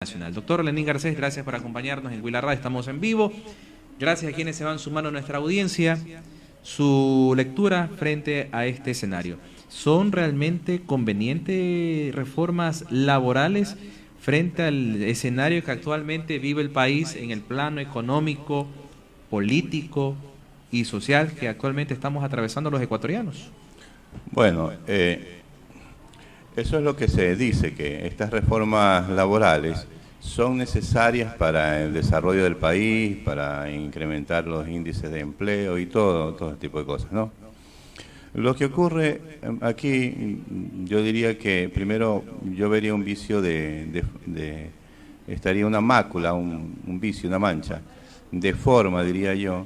Nacional. Doctor Lenín Garcés, gracias por acompañarnos en Huila Radio, estamos en vivo. Gracias a quienes se van sumando a nuestra audiencia. Su lectura frente a este escenario. ¿Son realmente convenientes reformas laborales frente al escenario que actualmente vive el país en el plano económico, político y social que actualmente estamos atravesando los ecuatorianos? Bueno, eso es lo que se dice, que estas reformas laborales son necesarias para el desarrollo del país, para incrementar los índices de empleo y todo tipo de cosas, ¿no? Lo que ocurre aquí, yo diría que primero yo vería un vicio estaría una mácula, un vicio, una mancha, de forma, diría yo,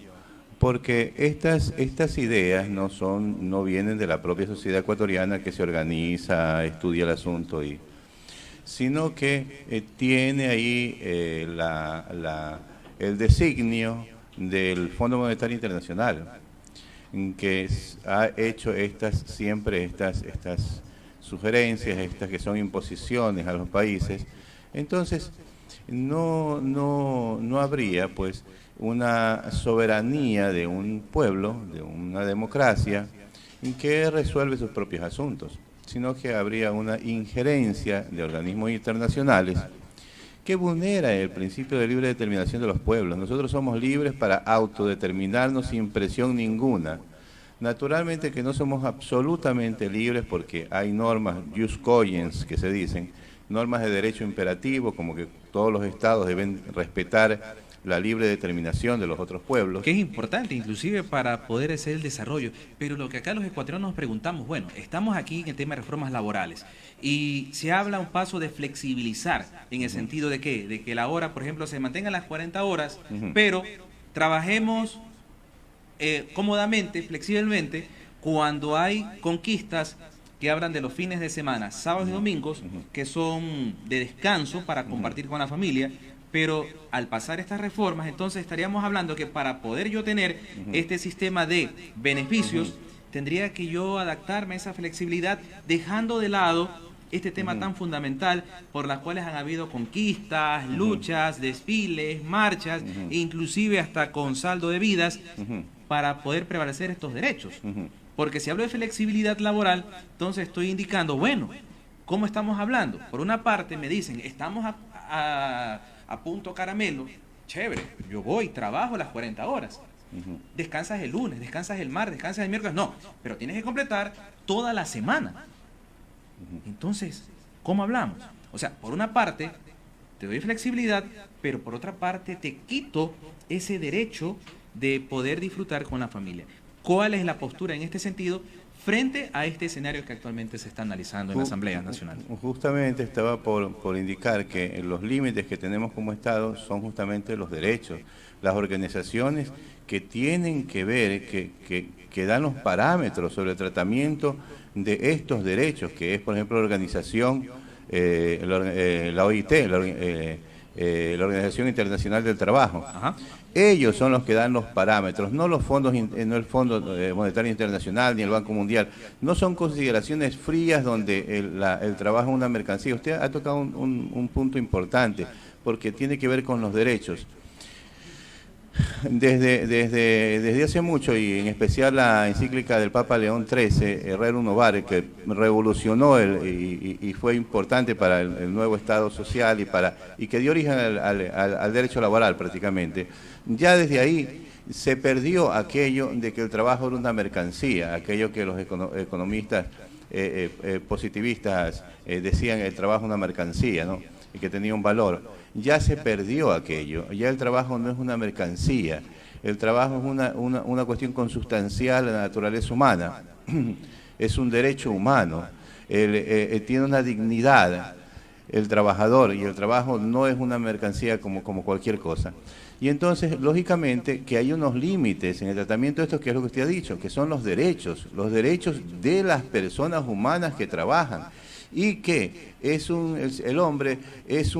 porque estas ideas no vienen de la propia sociedad ecuatoriana que se organiza, estudia el asunto, sino que tiene ahí el designio del Fondo Monetario Internacional, que ha hecho siempre estas sugerencias, estas que son imposiciones a los países. Entonces, no habría pues una soberanía de un pueblo, de una democracia, que resuelve sus propios asuntos, sino que habría una injerencia de organismos internacionales que vulnera el principio de libre determinación de los pueblos. Nosotros somos libres para autodeterminarnos sin presión ninguna. Naturalmente que no somos absolutamente libres porque hay normas jus cogens que se dicen, normas de derecho imperativo, como que todos los estados deben respetar la libre determinación de los otros pueblos. Que es importante inclusive para poder hacer el desarrollo, pero lo que acá los ecuatorianos nos preguntamos, bueno, estamos aquí en el tema de reformas laborales y se habla un paso de flexibilizar en el sentido de que, la hora, por ejemplo, se mantengan las 40 horas, pero trabajemos cómodamente, flexiblemente, cuando hay conquistas que hablan de los fines de semana, sábados y domingos, que son de descanso para compartir con la familia. Pero al pasar estas reformas, entonces estaríamos hablando que para poder yo tener este sistema de beneficios, tendría que yo adaptarme a esa flexibilidad, dejando de lado este tema tan fundamental por las cuales han habido conquistas, luchas, desfiles, marchas, inclusive hasta con saldo de vidas, para poder prevalecer estos derechos. Porque si hablo de flexibilidad laboral, entonces estoy indicando, bueno, ¿cómo estamos hablando? Por una parte me dicen, estamos a punto caramelo, chévere, yo voy, trabajo las 40 horas. Descansas el lunes, descansas el martes, descansas el miércoles, no, pero tienes que completar toda la semana. Entonces, ¿cómo hablamos? O sea, por una parte, te doy flexibilidad, pero por otra parte te quito ese derecho de poder disfrutar con la familia. ¿Cuál es la postura en este sentido frente a este escenario que actualmente se está analizando en la Asamblea Nacional? Justamente estaba por indicar que los límites que tenemos como Estado son justamente los derechos. Las organizaciones que tienen que ver, que dan los parámetros sobre el tratamiento de estos derechos, que es, por ejemplo, la organización, la OIT, la Organización Internacional del Trabajo. Ellos son los que dan los parámetros, no los fondos, no el Fondo Monetario Internacional ni el Banco Mundial. No son consideraciones frías donde el trabajo es una mercancía. Usted ha tocado un punto importante, porque tiene que ver con los derechos. Desde hace mucho, y en especial la encíclica del Papa León XIII, Rerum Novarum, que revolucionó y fue importante para el nuevo Estado social y que dio origen al derecho laboral prácticamente, ya desde ahí se perdió aquello de que el trabajo era una mercancía, aquello que los economistas positivistas decían el trabajo es una mercancía, ¿no? Y que tenía un valor. Ya se perdió aquello, ya el trabajo no es una mercancía, el trabajo es una cuestión consustancial a la naturaleza humana, es un derecho humano, tiene una dignidad el trabajador, y el trabajo no es una mercancía como cualquier cosa. Y entonces, lógicamente, que hay unos límites en el tratamiento de esto, que es lo que usted ha dicho, que son los derechos de las personas humanas que trabajan. y que el hombre es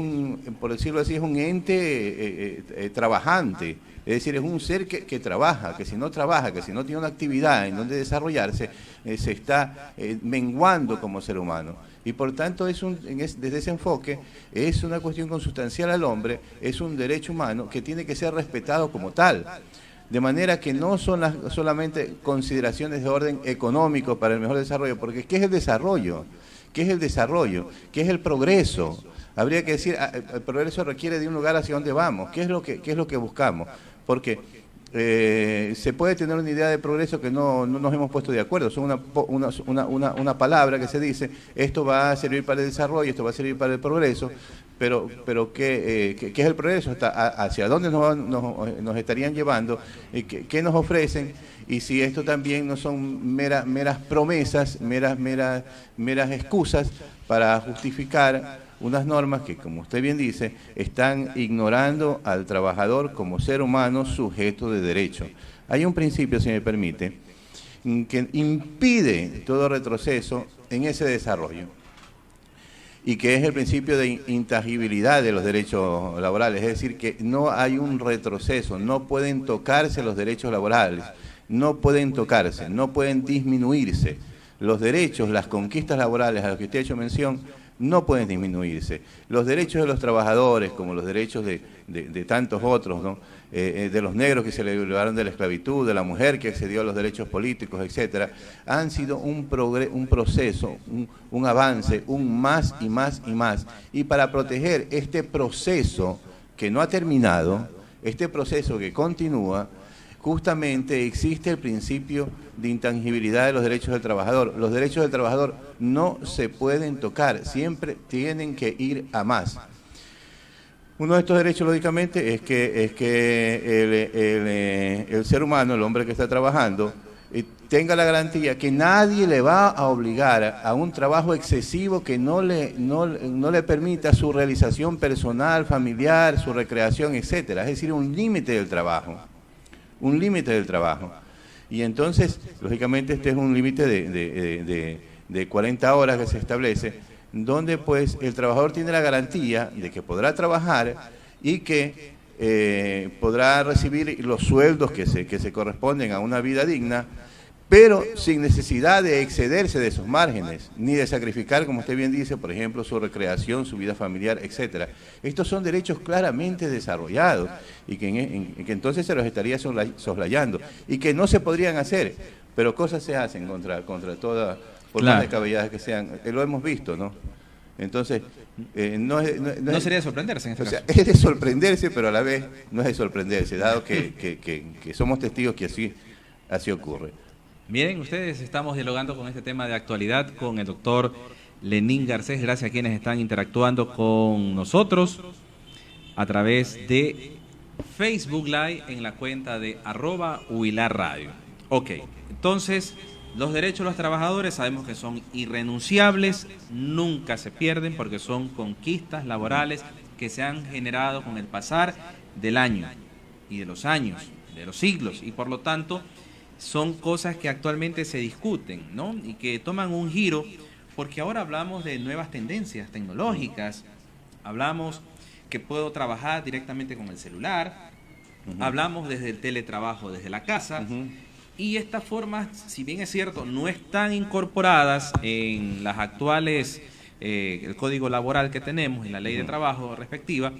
por decirlo así, es un ente trabajante. Es decir, es un ser que trabaja, que si no trabaja, que si no tiene una actividad en donde desarrollarse, se está menguando como ser humano. Y por tanto, desde ese enfoque, es una cuestión consustancial al hombre, es un derecho humano que tiene que ser respetado como tal. De manera que no son solamente consideraciones de orden económico para el mejor desarrollo, porque ¿qué es el desarrollo? ¿Qué es el desarrollo? ¿Qué es el progreso? Habría que decir, el progreso requiere de un lugar hacia donde vamos. ¿Qué es lo que buscamos? Porque se puede tener una idea de progreso que no nos hemos puesto de acuerdo. Son una palabra que se dice, esto va a servir para el desarrollo, esto va a servir para el progreso, pero ¿qué es el progreso? ¿Hacia dónde nos estarían llevando? ¿Qué nos ofrecen? Y si esto también no son meras promesas, meras excusas para justificar unas normas que, como usted bien dice, están ignorando al trabajador como ser humano sujeto de derecho. Hay un principio, si me permite, que impide todo retroceso en ese desarrollo, y que es el principio de intangibilidad de los derechos laborales, es decir, que no hay un retroceso, no pueden tocarse los derechos laborales, no pueden tocarse, no pueden disminuirse. Los derechos, las conquistas laborales a las que usted ha hecho mención, no pueden disminuirse. Los derechos de los trabajadores, como los derechos de tantos otros, ¿no? De los negros que se liberaron de la esclavitud, de la mujer que accedió a los derechos políticos, etcétera, han sido un proceso, un avance, un más y más y más. Y para proteger este proceso que no ha terminado, este proceso que continúa, justamente existe el principio de intangibilidad de los derechos del trabajador. Los derechos del trabajador no se pueden tocar, siempre tienen que ir a más. Uno de estos derechos, lógicamente, es que el ser humano, el hombre que está trabajando, tenga la garantía que nadie le va a obligar a un trabajo excesivo que no le permita su realización personal, familiar, su recreación, etcétera. Es decir, un límite del trabajo. Un límite del trabajo. Y entonces, lógicamente, este es un límite de 40 horas que se establece, donde pues el trabajador tiene la garantía de que podrá trabajar y que podrá recibir los sueldos que se corresponden a una vida digna, pero sin necesidad de excederse de esos márgenes, ni de sacrificar, como usted bien dice, por ejemplo, su recreación, su vida familiar, etcétera. Estos son derechos claramente desarrollados y que entonces se los estaría soslayando y que no se podrían hacer, pero cosas se hacen contra todas, por más descabelladas que sean. Lo hemos visto, ¿no? Entonces, no sería de sorprenderse en este caso. Es de sorprenderse, pero a la vez no es de sorprenderse, dado que somos testigos que así ocurre. Miren, ustedes, estamos dialogando con este tema de actualidad con el doctor Lenín Garcés, gracias a quienes están interactuando con nosotros a través de Facebook Live en la cuenta de @huilarradio. Ok, entonces, los derechos de los trabajadores sabemos que son irrenunciables, nunca se pierden porque son conquistas laborales que se han generado con el pasar del año y de los años, de los siglos, y por lo tanto son cosas que actualmente se discuten, ¿no? Y que toman un giro, porque ahora hablamos de nuevas tendencias tecnológicas, hablamos que puedo trabajar directamente con el celular, hablamos desde el teletrabajo, desde la casa, y estas formas, si bien es cierto, no están incorporadas en las actuales, el código laboral que tenemos, en la ley de trabajo respectiva,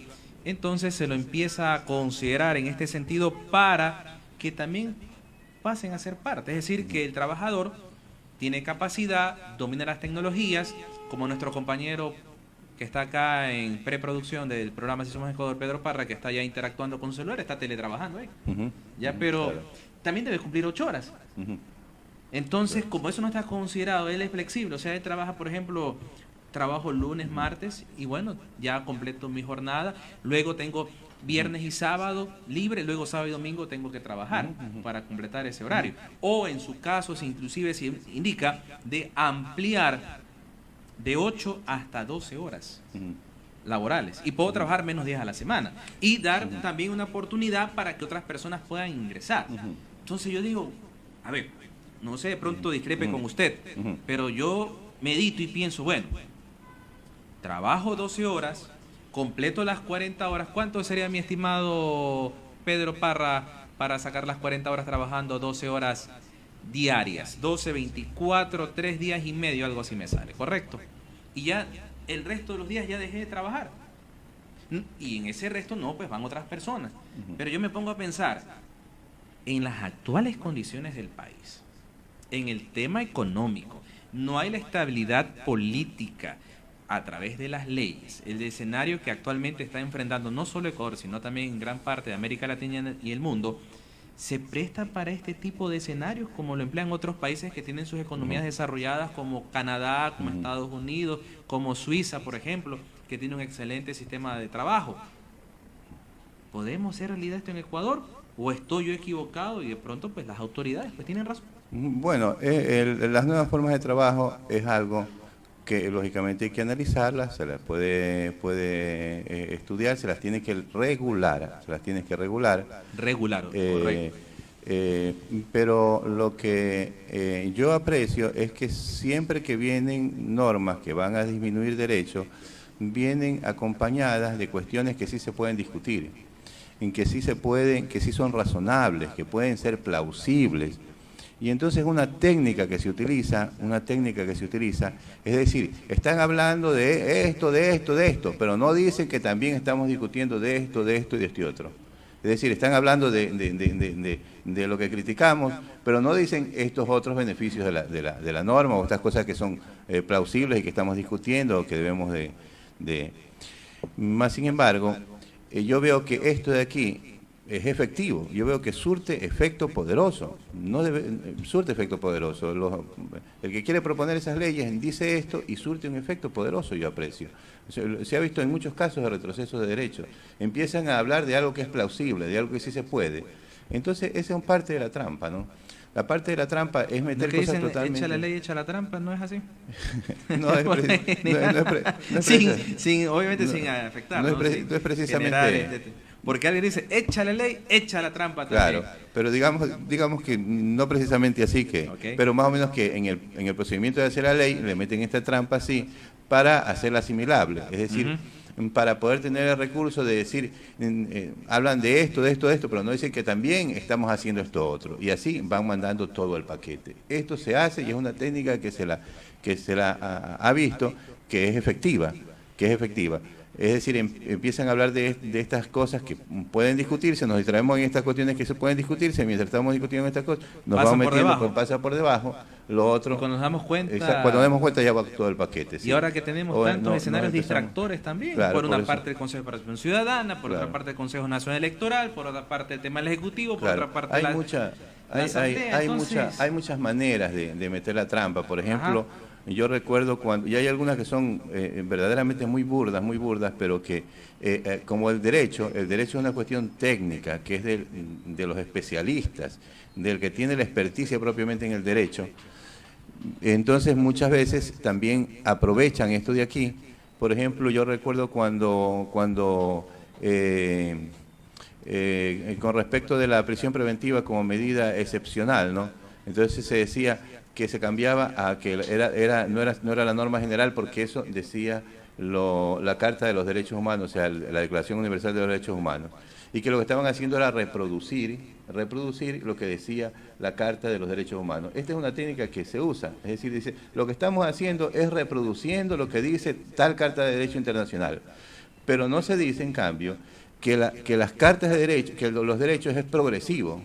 entonces se lo empieza a considerar en este sentido para que también pasen a ser parte, es decir, que el trabajador tiene capacidad, domina las tecnologías, como nuestro compañero que está acá en preproducción del programa Si Somos Ecuador, Pedro Parra, que está ya interactuando con su celular, está teletrabajando ahí. Pero claro, también debe cumplir 8 horas. Entonces, como eso no está considerado, él es flexible, o sea, él trabaja, por ejemplo, trabajo lunes, martes, y bueno, ya completo mi jornada, luego tengo viernes y sábado libre, luego sábado y domingo tengo que trabajar para completar ese horario. O en su caso, inclusive se indica de ampliar de 8 hasta 12 horas laborales. Y puedo trabajar menos días a la semana. Y dar también una oportunidad para que otras personas puedan ingresar. Entonces yo digo, a ver, no sé, de pronto discrepe con usted, pero yo medito y pienso, bueno, trabajo 12 horas, completo las 40 horas. ¿Cuánto sería, mi estimado Pedro Parra, para sacar las 40 horas trabajando 12 horas diarias? 12, 24, 3 días y medio, algo así me sale, ¿correcto? Y ya el resto de los días ya dejé de trabajar. Y en ese resto no, pues van otras personas. Pero yo me pongo a pensar, en las actuales condiciones del país, en el tema económico, no hay la estabilidad política a través de las leyes. El escenario que actualmente está enfrentando no solo Ecuador, sino también en gran parte de América Latina y el mundo, se presta para este tipo de escenarios como lo emplean otros países que tienen sus economías desarrolladas, como Canadá, como Estados Unidos, como Suiza, por ejemplo, que tiene un excelente sistema de trabajo. ¿Podemos hacer realidad esto en Ecuador? ¿O estoy yo equivocado y de pronto pues las autoridades pues tienen razón? Bueno, las nuevas formas de trabajo es algo que lógicamente hay que analizarlas, se las puede estudiar, se las tiene que regular, Regular, correcto. Pero lo que yo aprecio es que siempre que vienen normas que van a disminuir derechos, vienen acompañadas de cuestiones que sí se pueden discutir, en que sí se pueden, que sí son razonables, que pueden ser plausibles. Y entonces una técnica que se utiliza, es decir, están hablando de esto, pero no dicen que también estamos discutiendo de esto y de este otro. Es decir, están hablando de lo que criticamos, pero no dicen estos otros beneficios de la norma o estas cosas que son plausibles y que estamos discutiendo o que debemos de... Más sin embargo, yo veo que esto de aquí es efectivo, yo veo que surte efecto poderoso, surte efecto poderoso. El que quiere proponer esas leyes dice esto y surte un efecto poderoso, yo aprecio. Se ha visto en muchos casos de retroceso de derechos. Empiezan a hablar de algo que es plausible, de algo que sí se puede. Entonces, esa es parte de la trampa, ¿no? La parte de la trampa es meter cosas dicen, totalmente... echa la ley, echa la trampa, ¿no es así? Obviamente sin afectar. No es precisamente... Porque alguien dice, echa la ley, echa la trampa también. Claro, pero digamos que no precisamente así pero más o menos que en el procedimiento de hacer la ley le meten esta trampa así para hacerla asimilable. Es decir, para poder tener el recurso de decir, hablan de esto, pero no dicen que también estamos haciendo esto otro. Y así van mandando todo el paquete. Esto se hace y es una técnica que se la ha visto que es efectiva. Es decir, empiezan a hablar de estas cosas que pueden discutirse, nos distraemos en estas cuestiones que se pueden discutirse, mientras estamos discutiendo estas cosas, nos vamos metiendo, pasa por debajo, lo otro... Y cuando nos damos cuenta... Cuando nos damos cuenta ya va todo el paquete. ¿Sí? Y ahora que tenemos tantos escenarios distractores también, claro, por una parte el Consejo de Participación Ciudadana, por otra parte el Consejo Nacional Electoral, por otra parte el tema del Ejecutivo, por otra parte hay muchas maneras de meter la trampa, por ejemplo... Yo recuerdo cuando, y hay algunas que son verdaderamente muy burdas, pero que como el derecho es una cuestión técnica, que es de los especialistas, del que tiene la experticia propiamente en el derecho. Entonces muchas veces también aprovechan esto de aquí. Por ejemplo, yo recuerdo cuando con respecto de la prisión preventiva como medida excepcional, ¿no? Entonces se decía que se cambiaba a que no era la norma general, porque eso decía la Carta de los Derechos Humanos, o sea, la Declaración Universal de los Derechos Humanos, y que lo que estaban haciendo era reproducir lo que decía la Carta de los Derechos Humanos. Esta es una técnica que se usa, es decir, dice, lo que estamos haciendo es reproduciendo lo que dice tal Carta de Derecho Internacional, pero no se dice, en cambio, que las cartas de derecho, que los derechos es progresivo,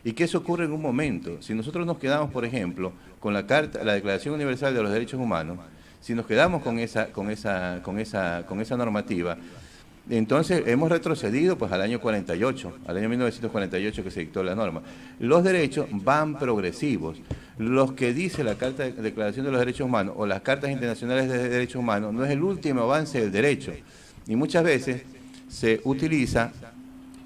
y que eso ocurre en un momento. Si nosotros nos quedamos, por ejemplo, con la Declaración Universal de los Derechos Humanos, si nos quedamos con esa normativa, entonces hemos retrocedido pues al año 48, al año 1948 que se dictó la norma. Los derechos van progresivos. Los que dice la Declaración de los Derechos Humanos o las cartas internacionales de derechos humanos no es el último avance del derecho. Y muchas veces se utiliza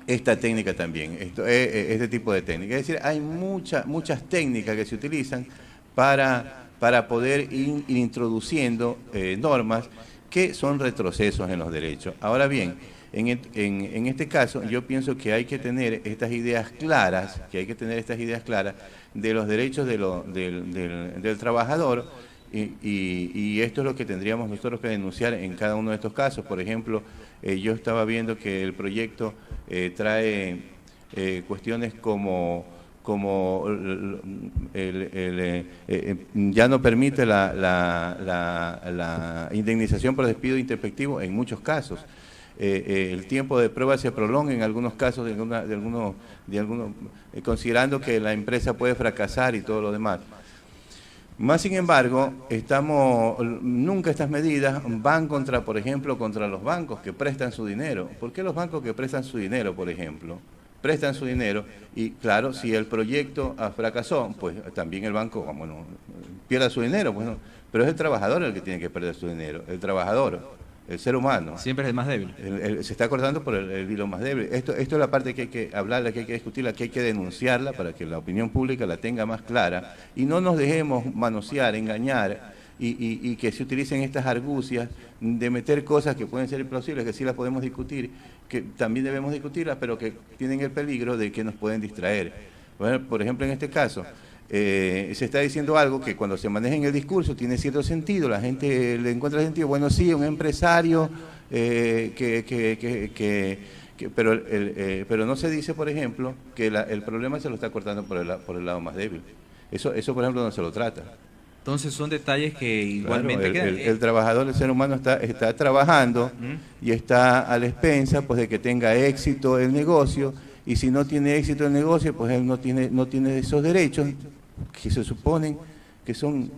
esta técnica también, este tipo de técnica. Es decir, hay muchas técnicas que se utilizan para poder ir introduciendo normas que son retrocesos en los derechos. Ahora bien, en este caso yo pienso que hay que tener estas ideas claras, de los derechos del trabajador, Y esto es lo que tendríamos nosotros que denunciar en cada uno de estos casos. Por ejemplo, yo estaba viendo que el proyecto trae cuestiones como ya no permite la indemnización por despido intempestivo en muchos casos. El tiempo de prueba se prolonga en algunos casos, considerando que la empresa puede fracasar y todo lo demás. Más sin embargo, nunca estas medidas van contra, por ejemplo, contra los bancos que prestan su dinero. ¿Por qué los bancos que prestan su dinero, por ejemplo? Prestan su dinero y, claro, si el proyecto fracasó, pues también el banco, bueno, pierda su dinero, bueno, pero es el trabajador el que tiene que perder su dinero, el trabajador. El ser humano. Siempre es el más débil. Se está cortando por el hilo más débil. Esto es la parte que hay que hablarla, que hay que discutirla, que hay que denunciarla para que la opinión pública la tenga más clara y no nos dejemos manosear, engañar y que se utilicen estas argucias de meter cosas que pueden ser implausibles, que sí las podemos discutir, que también debemos discutirlas, pero que tienen el peligro de que nos pueden distraer. Bueno, por ejemplo, en este caso, se está diciendo algo que cuando se maneja en el discurso tiene cierto sentido, la gente le encuentra sentido, bueno, sí, un empresario, pero no se dice, por ejemplo, que el problema se lo está cortando por el lado más débil. Eso, por ejemplo, no se lo trata. Entonces son detalles que igualmente claro, quedan. El trabajador, el ser humano está trabajando y está a la expensa pues, de que tenga éxito el negocio, y si no tiene éxito el negocio, pues él no tiene esos derechos que se suponen que son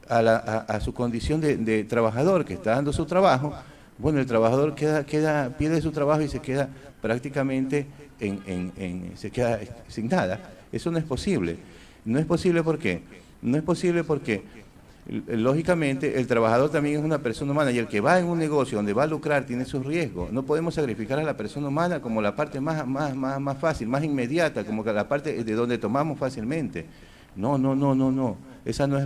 a su condición de trabajador, que está dando su trabajo. Bueno, el trabajador pierde su trabajo y se queda prácticamente se queda sin nada. Eso no es posible. No es posible, ¿por qué? No es posible porque, lógicamente, el trabajador también es una persona humana y el que va en un negocio donde va a lucrar tiene sus riesgos. No podemos sacrificar a la persona humana como la parte más fácil, más inmediata, como que la parte de donde tomamos fácilmente. No. Esa no es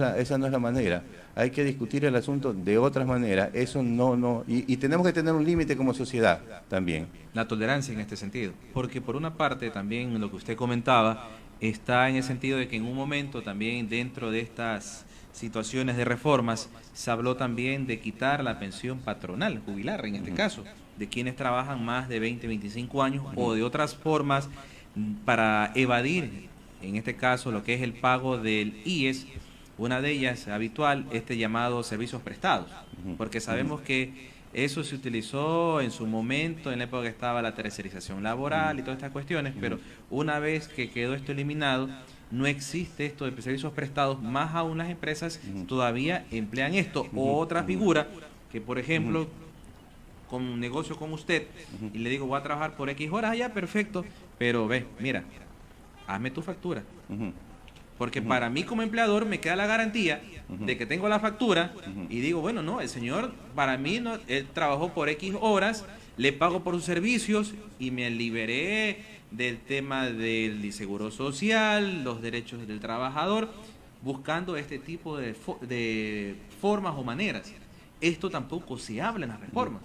la manera. Hay que discutir el asunto de otras maneras. Eso no. Y tenemos que tener un límite como sociedad también. La tolerancia en este sentido. Porque por una parte también lo que usted comentaba está en el sentido de que en un momento también dentro de estas situaciones de reformas se habló también de quitar la pensión patronal, jubilar en este caso, de quienes trabajan más de 20, 25 años o de otras formas para evadir, en este caso, lo que es el pago del IES. Una de ellas habitual, llamado servicios prestados, porque sabemos que eso se utilizó en su momento, en la época que estaba la tercerización laboral y todas estas cuestiones, pero una vez que quedó esto eliminado, no existe esto de servicios prestados, más aún las empresas todavía emplean esto. O otra figura, que por ejemplo, con un negocio con usted, y le digo, voy a trabajar por X horas, allá perfecto, pero mira, hazme tu factura. Porque para mí como empleador me queda la garantía de que tengo la factura y digo, bueno, no, el señor, para mí, no, él trabajó por X horas, le pago por sus servicios y me liberé del tema del seguro social, los derechos del trabajador, buscando este tipo de formas o maneras. Esto tampoco se habla en las reformas.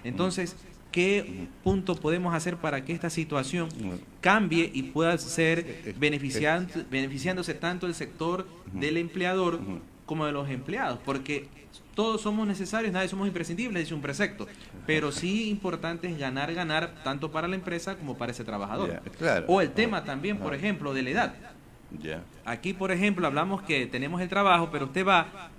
Entonces, ¿qué punto podemos hacer para que esta situación cambie y pueda ser beneficiándose tanto el sector del empleador como de los empleados? Porque todos somos necesarios, nadie somos imprescindibles, dice un precepto, pero sí importante es ganar, tanto para la empresa como para ese trabajador. Claro. O el tema también, por ejemplo, de la edad. Aquí, por ejemplo, hablamos que tenemos el trabajo, pero usted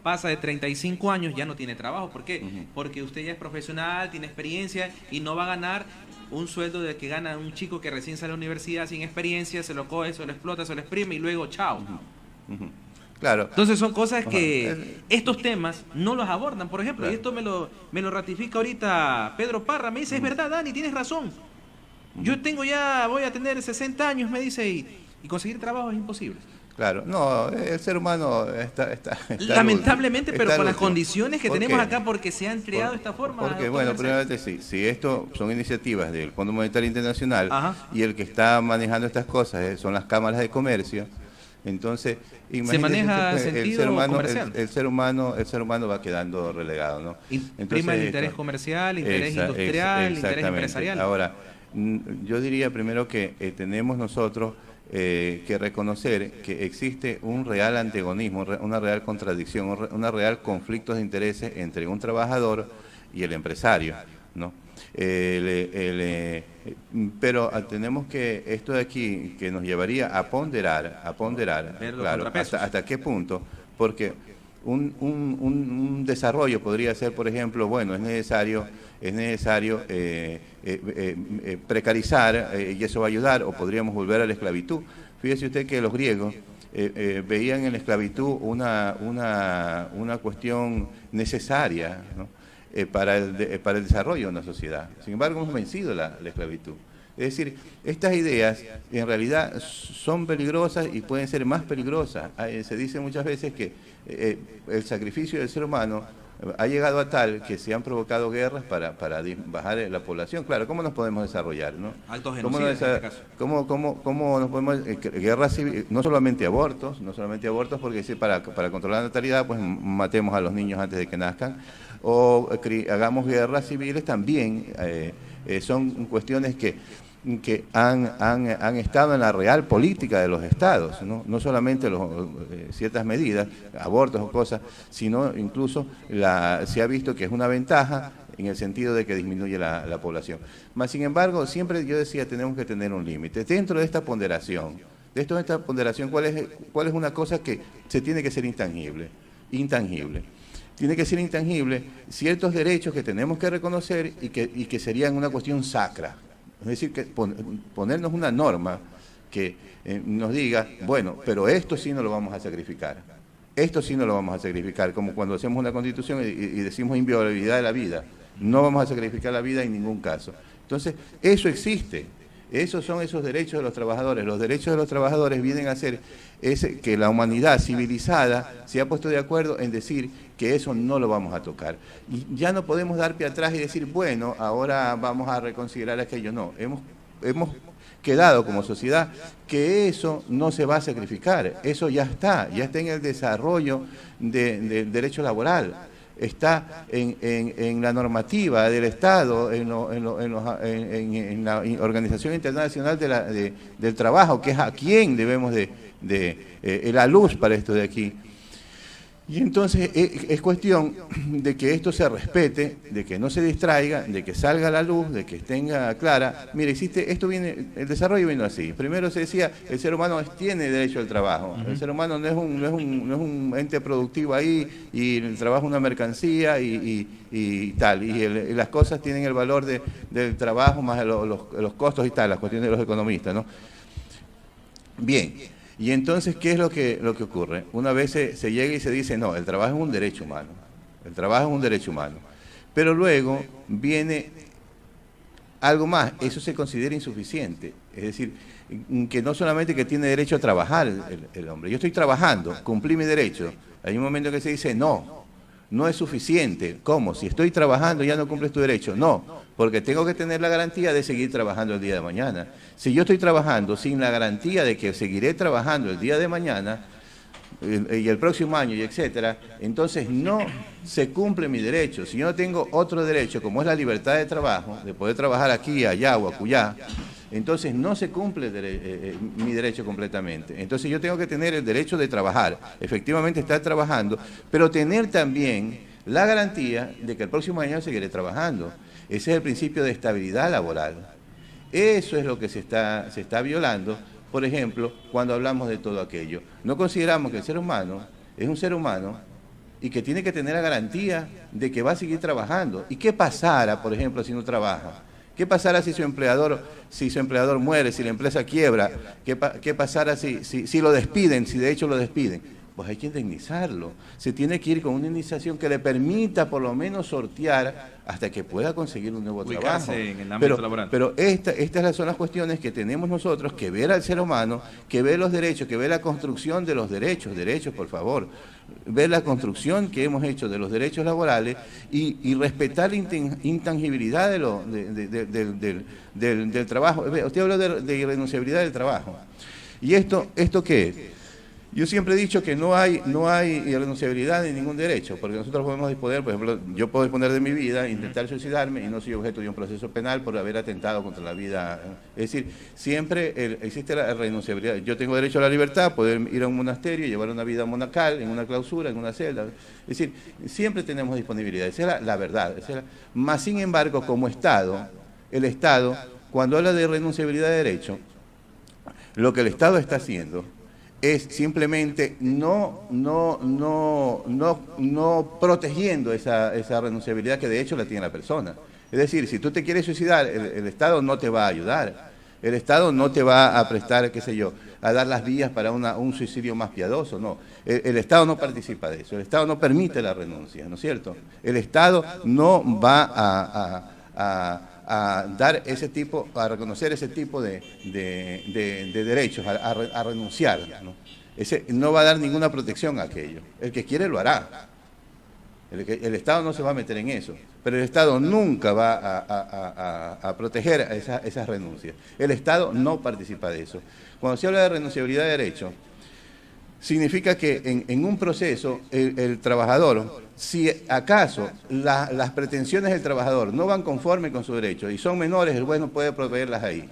pasa de 35 años, ya no tiene trabajo. ¿Por qué? Porque usted ya es profesional, tiene experiencia y no va a ganar un sueldo de que gana un chico que recién sale a la universidad sin experiencia, se lo coge, se lo explota, se lo exprime y luego chao. Claro. Entonces son cosas que estos temas no los abordan, por ejemplo, y esto me lo ratifica ahorita Pedro Parra, me dice, es verdad, Dani, tienes razón. Yo voy a tener 60 años, me dice, y conseguir trabajo es imposible. Claro, no, el ser humano está lamentablemente, pero con las último. condiciones que tenemos acá, porque se han creado esta forma. Porque, bueno, primeramente sí, si esto son iniciativas del Fondo Monetario Internacional y el que está manejando estas cosas son las cámaras de comercio, entonces se maneja sentido comercial. El ser humano va quedando relegado, ¿no? Prima el interés comercial, interés industrial, interés empresarial. Ahora, yo diría primero que tenemos nosotros que reconocer que existe un real antagonismo, una real contradicción, una real conflicto de intereses entre un trabajador y el empresario, ¿no? Pero tenemos que, esto de aquí, que nos llevaría a ponderar, claro, hasta qué punto, porque un desarrollo podría ser, por ejemplo, bueno, es necesario precarizar y eso va a ayudar, o podríamos volver a la esclavitud. Fíjese usted que los griegos veían en la esclavitud una cuestión necesaria, ¿no? Para el desarrollo de una sociedad. Sin embargo, hemos vencido la esclavitud. Es decir, estas ideas en realidad son peligrosas y pueden ser más peligrosas. Se dice muchas veces que el sacrificio del ser humano ha llegado a tal que se han provocado guerras para bajar la población. Claro, ¿cómo nos podemos desarrollar, no? Actos genocidas en este caso. ¿Cómo nos podemos... guerras civiles, no solamente abortos, porque si para controlar la natalidad, pues matemos a los niños antes de que nazcan, o hagamos guerras civiles también, son cuestiones que han estado en la real política de los estados, no solamente ciertas medidas, abortos o cosas, sino incluso se ha visto que es una ventaja en el sentido de que disminuye la población. Mas, sin embargo, siempre yo decía, tenemos que tener un límite. Dentro de esta ponderación, ¿cuál es una cosa que se tiene que ser intangible? Tiene que ser intangible ciertos derechos que tenemos que reconocer y que serían una cuestión sacra. Es decir, que ponernos una norma que nos diga, bueno, pero esto sí no lo vamos a sacrificar. Esto sí no lo vamos a sacrificar, como cuando hacemos una constitución y decimos inviolabilidad de la vida. No vamos a sacrificar la vida en ningún caso. Entonces, eso existe. Esos son esos derechos de los trabajadores. Los derechos de los trabajadores vienen a ser que la humanidad civilizada se ha puesto de acuerdo en decir que eso no lo vamos a tocar. Y ya no podemos dar pie atrás y decir, bueno, ahora vamos a reconsiderar aquello. No, hemos quedado como sociedad que eso no se va a sacrificar. Eso ya está en el desarrollo del derecho laboral. Está en la normativa del Estado, en la Organización Internacional del Trabajo, que es a quien debemos la luz para esto de aquí. Y entonces es cuestión de que esto se respete, de que no se distraiga, de que salga a la luz, de que tenga clara. Mire, el desarrollo vino así. Primero se decía, el ser humano tiene derecho al trabajo. El ser humano no es un ente productivo ahí, y el trabajo es una mercancía y tal. Y las cosas tienen el valor del trabajo más los costos y tal, las cuestiones de los economistas, ¿no? Bien. Y entonces, ¿qué es lo que ocurre? Una vez se llega y se dice, no, el trabajo es un derecho humano. El trabajo es un derecho humano. Pero luego viene algo más, eso se considera insuficiente. Es decir, que no solamente que tiene derecho a trabajar el hombre. Yo estoy trabajando, cumplí mi derecho. Hay un momento que se dice, no es suficiente. ¿Cómo? Si estoy trabajando ya no cumples tu derecho. No, porque tengo que tener la garantía de seguir trabajando el día de mañana. Si yo estoy trabajando sin la garantía de que seguiré trabajando el día de mañana y el próximo año y etcétera, entonces no se cumple mi derecho. Si yo no tengo otro derecho, como es la libertad de trabajo, de poder trabajar aquí, allá o acullá, entonces no se cumple mi derecho completamente. Entonces yo tengo que tener el derecho de trabajar, efectivamente estar trabajando, pero tener también la garantía de que el próximo año seguiré trabajando. Ese es el principio de estabilidad laboral. Eso es lo que se está violando, por ejemplo, cuando hablamos de todo aquello. No consideramos que el ser humano es un ser humano y que tiene que tener la garantía de que va a seguir trabajando. ¿Y qué pasara, por ejemplo, si no trabaja? ¿Qué pasara si su empleador muere, si la empresa quiebra? ¿Qué pasara si lo despiden, si de hecho lo despiden? Pues hay que indemnizarlo. Se tiene que ir con una indemnización que le permita por lo menos sortear hasta que pueda conseguir un nuevo trabajo. En el ámbito laboral. Pero estas son las cuestiones que tenemos nosotros que ver al ser humano, que ver los derechos, que ver la construcción de los derechos, por favor, ver la construcción que hemos hecho de los derechos laborales y respetar la intangibilidad del trabajo. Usted habló de irrenunciabilidad del trabajo. ¿Y esto qué es? Yo siempre he dicho que no hay irrenunciabilidad ni ningún derecho, porque nosotros podemos disponer, por ejemplo, yo puedo disponer de mi vida, intentar suicidarme y no soy objeto de un proceso penal por haber atentado contra la vida. Es decir, siempre existe la irrenunciabilidad. Yo tengo derecho a la libertad, poder ir a un monasterio y llevar una vida monacal, en una clausura, en una celda. Es decir, siempre tenemos disponibilidad, esa es la verdad. Más sin embargo, como Estado, el Estado, cuando habla de irrenunciabilidad de derecho, lo que el Estado está haciendo es simplemente no protegiendo esa renunciabilidad que de hecho la tiene la persona. Es decir, si tú te quieres suicidar, el Estado no te va a ayudar. El Estado no te va a prestar, qué sé yo, a dar las vías para un suicidio más piadoso, no. El Estado no participa de eso, el Estado no permite la renuncia, ¿no es cierto? El Estado no va a dar ese tipo, a reconocer ese tipo de derechos, a renunciar, ¿no? No va a dar ninguna protección a aquello. El que quiere lo hará. El Estado no se va a meter en eso, pero el Estado nunca va a proteger esas renuncias. El Estado no participa de eso. Cuando se habla de renunciabilidad de derecho, significa que en un proceso el trabajador, si acaso las pretensiones del trabajador no van conforme con su derecho y son menores, el juez no puede proveerlas ahí.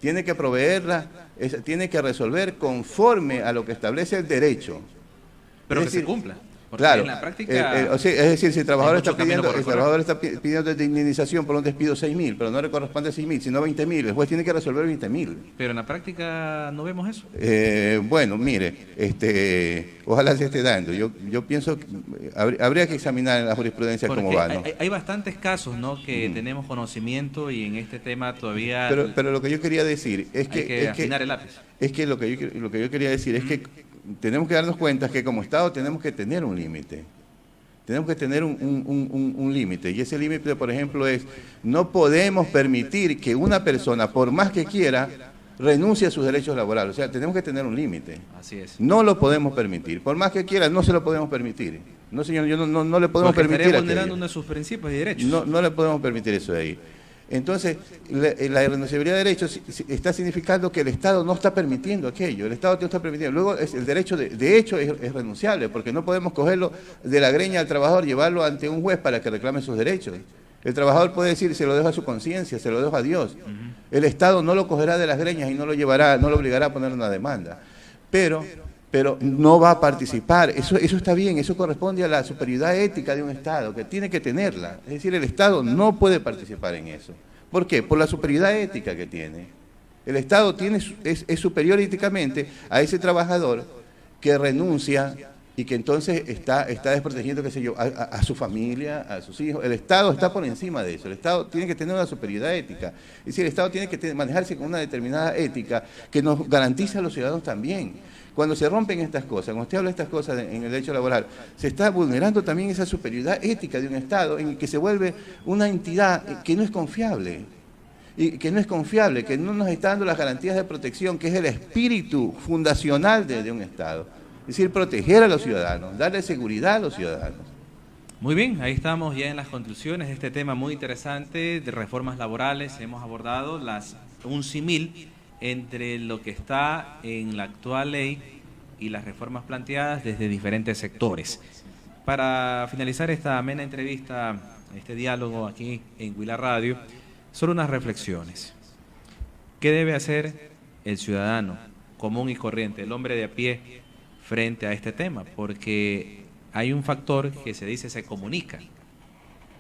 Tiene que proveerlas, tiene que resolver conforme a lo que establece el derecho. Pero que se cumpla. Porque claro, en la práctica, es decir, si el trabajador está pidiendo de indemnización por un despido 6.000, pero no le corresponde 6.000, sino 20.000, el juez tiene que resolver 20.000. Pero en la práctica no vemos eso. Bueno, mire, ojalá se esté dando. Yo pienso que habría que examinar en la jurisprudencia cómo va, ¿no? Hay bastantes casos, ¿no?, que tenemos conocimiento y en este tema todavía. Pero lo que yo quería decir es que hay que afinar el lápiz. Es que lo que yo quería decir es que tenemos que darnos cuenta que como Estado tenemos que tener un límite. Tenemos que tener un límite. Y ese límite, por ejemplo, es no podemos permitir que una persona, por más que quiera, renuncie a sus derechos laborales. O sea, tenemos que tener un límite. Así es. No lo podemos permitir. Por más que quiera, no se lo podemos permitir. No, señor, no le podemos porque permitir. Estaría vulnerando uno de sus principios y derechos. No le podemos permitir eso de ahí. Entonces, la irrenunciabilidad de derechos está significando que el Estado no está permitiendo aquello, el Estado no está permitiendo. Luego, el derecho de hecho es renunciable, porque no podemos cogerlo de la greña al trabajador, llevarlo ante un juez para que reclame sus derechos. El trabajador puede decir, se lo dejo a su conciencia, se lo dejo a Dios. El Estado no lo cogerá de las greñas y no lo llevará, no lo obligará a poner una demanda. Pero no va a participar. Eso está bien, eso corresponde a la superioridad ética de un Estado, que tiene que tenerla. Es decir, el Estado no puede participar en eso. ¿Por qué? Por la superioridad ética que tiene. El Estado es superior éticamente a ese trabajador que renuncia y que entonces está desprotegiendo, qué sé yo, a su familia, a sus hijos. El Estado está por encima de eso. El Estado tiene que tener una superioridad ética. Es decir, el Estado tiene que manejarse con una determinada ética que nos garantiza a los ciudadanos también. Cuando se rompen estas cosas, cuando usted habla de estas cosas en el derecho laboral, se está vulnerando también esa superioridad ética de un Estado en que se vuelve una entidad que no es confiable. Y que no es confiable, que no nos está dando las garantías de protección, que es el espíritu fundacional de un Estado. Es decir, proteger a los ciudadanos, darle seguridad a los ciudadanos. Muy bien, ahí estamos ya en las conclusiones de este tema muy interesante de reformas laborales. Hemos abordado un símil entre lo que está en la actual ley y las reformas planteadas desde diferentes sectores. Para finalizar esta amena entrevista, este diálogo aquí en Huila Radio, solo unas reflexiones. ¿Qué debe hacer el ciudadano común y corriente, el hombre de a pie, frente a este tema? Porque hay un factor que se dice se comunica,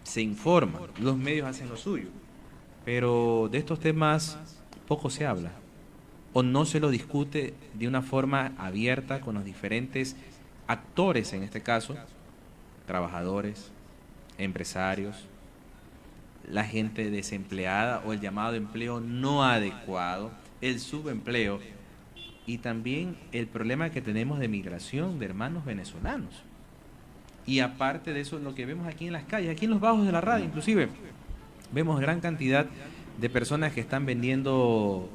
se informa, los medios hacen lo suyo, pero de estos temas poco se habla o no se lo discute de una forma abierta con los diferentes actores, en este caso, trabajadores, empresarios, la gente desempleada o el llamado empleo no adecuado, el subempleo y también el problema que tenemos de migración de hermanos venezolanos. Y aparte de eso, lo que vemos aquí en las calles, aquí en los bajos de la radio inclusive, vemos gran cantidad de personas que están vendiendo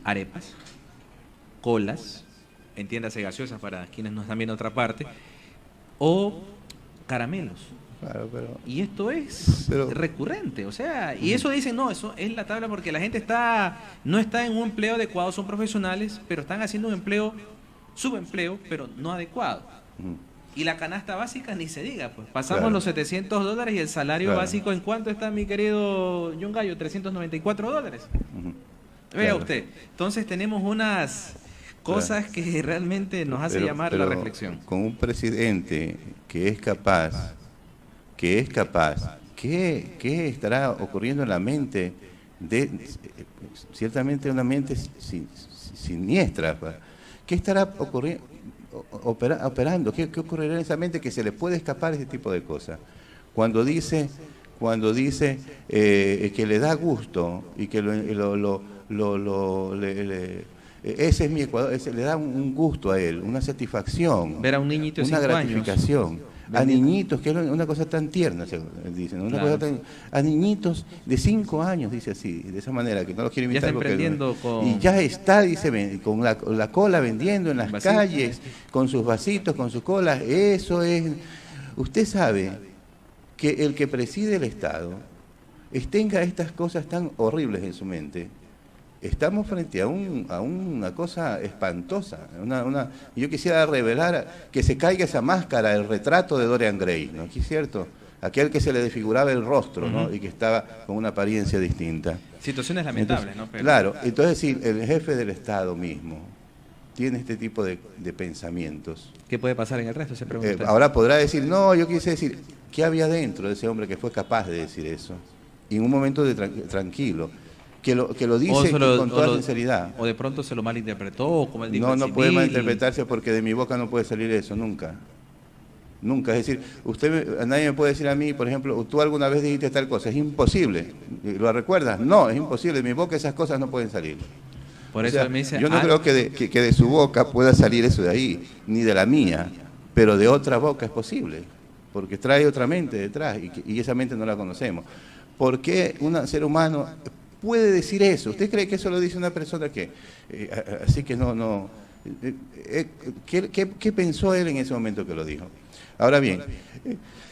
arepas, colas, entiéndase gaseosas para quienes no están viendo otra parte, o caramelos. Claro, y esto es recurrente, o sea, y eso dicen, no, eso es la tabla porque la gente no está en un empleo adecuado, son profesionales, pero están haciendo un empleo subempleo, pero no adecuado. Ujú. Y la canasta básica ni se diga, pues pasamos Claro. los $700 y el salario Claro. básico, ¿en cuánto está, mi querido John Gallo? $394. Ujú. Vea Claro. usted, entonces tenemos unas cosas que realmente nos hace Pero- llamar la pero reflexión. Con un presidente que es capaz, ¿qué estará ocurriendo en la mente de, ciertamente una mente siniestra? ¿Qué estará ocurriendo, operando? ¿Qué ocurrirá en esa mente que se le puede escapar ese tipo de cosas? Cuando dice que le da gusto y que ese es mi Ecuador, le da un gusto a él, una satisfacción, Ver a un niñito de una 5 años. gratificación. A niñitos, que es una cosa tan tierna, dicen, una Claro. cosa a niñitos de 5 años, dice así, de esa manera, que no lo quiero Ya está imitar. porque emprendiendo con... Y ya está, dice, con la cola vendiendo en las Vasito. calles, con sus vasitos, con sus colas, eso es... Usted sabe que el que preside el Estado tenga estas cosas tan horribles en su mente. Estamos frente a una cosa espantosa. Yo quisiera revelar que se caiga esa máscara, el retrato de Dorian Gray, ¿no? ¿Aquí es cierto? Aquel que se le desfiguraba el rostro, ¿no? Ujú. Y que estaba con una apariencia distinta. Situaciones lamentables, Entonces, ¿no? Pero- Claro, entonces si el jefe del Estado mismo tiene este tipo de pensamientos, ¿Qué puede pasar en el resto? Se pregunta usted. ahora podrá decir, no, yo quise decir, ¿qué había dentro de ese hombre que fue capaz de decir eso? Y en un momento de tranquilo, que lo dice O se lo- con o toda lo- sinceridad. O de pronto se lo malinterpretó, como él dijo. No, en no puede civil. malinterpretarse porque de mi boca no puede salir eso, nunca. Nunca, es decir, nadie me puede decir a mí, por ejemplo, tú alguna vez dijiste tal cosa, es imposible. ¿Lo recuerdas? No, es imposible, de mi boca esas cosas no pueden salir. Por O eso sea, él me dice... yo no "Ah, creo que de su boca pueda salir eso de ahí, ni de la mía, pero de otra boca es posible, porque trae otra mente detrás y esa mente no la conocemos. ¿Por qué un ser humano puede decir eso? ¿Usted cree que eso lo dice una persona que, así que no, ¿qué pensó él en ese momento que lo dijo? Ahora bien,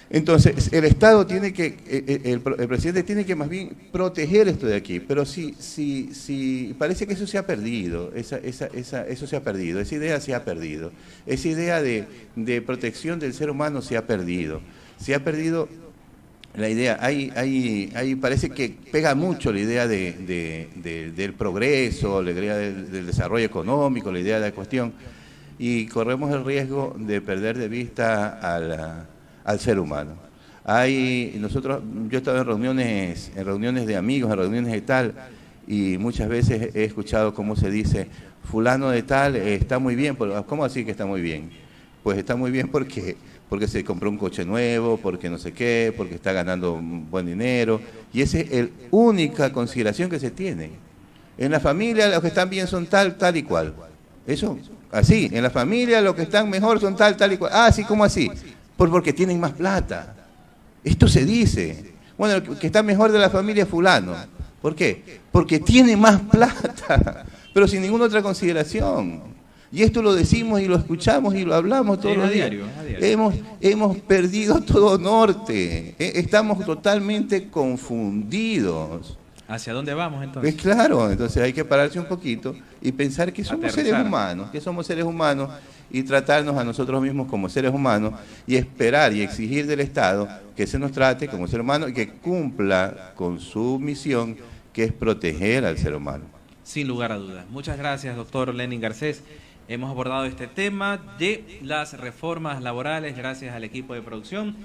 entonces el Estado tiene que, el presidente tiene que más bien proteger esto de aquí, pero si parece que eso se ha perdido, eso se ha perdido, esa idea se ha perdido, esa idea de protección del ser humano se ha perdido la idea, ahí parece que pega mucho la idea del progreso, la idea del desarrollo económico, la idea de la cuestión, y corremos el riesgo de perder de vista al ser humano. Yo he estado en reuniones de amigos, en reuniones de tal, y muchas veces he escuchado cómo se dice, fulano de tal está muy bien, pero ¿cómo así que está muy bien? Pues está muy bien porque se compró un coche nuevo, porque no sé qué, porque está ganando buen dinero, y esa es la única consideración que se tiene. En la familia los que están bien son tal y cual. Eso, así, en la familia los que están mejor son tal y cual. Ah, sí, ¿cómo así? Porque tienen más plata. Esto se dice. Bueno, el que está mejor de la familia es fulano. ¿Por qué? Porque tiene más plata, pero sin ninguna otra consideración. Y esto lo decimos y lo escuchamos y lo hablamos todos los días. A diario. Hemos perdido todo norte. Estamos totalmente confundidos. ¿Hacia dónde vamos entonces? Es claro, entonces hay que pararse un poquito y pensar que somos seres humanos y tratarnos a nosotros mismos como seres humanos y esperar y exigir del Estado que se nos trate como ser humano y que cumpla con su misión, que es proteger al ser humano. Sin lugar a dudas. Muchas gracias, doctor Lenin Garcés. Hemos abordado este tema de las reformas laborales gracias al equipo de producción.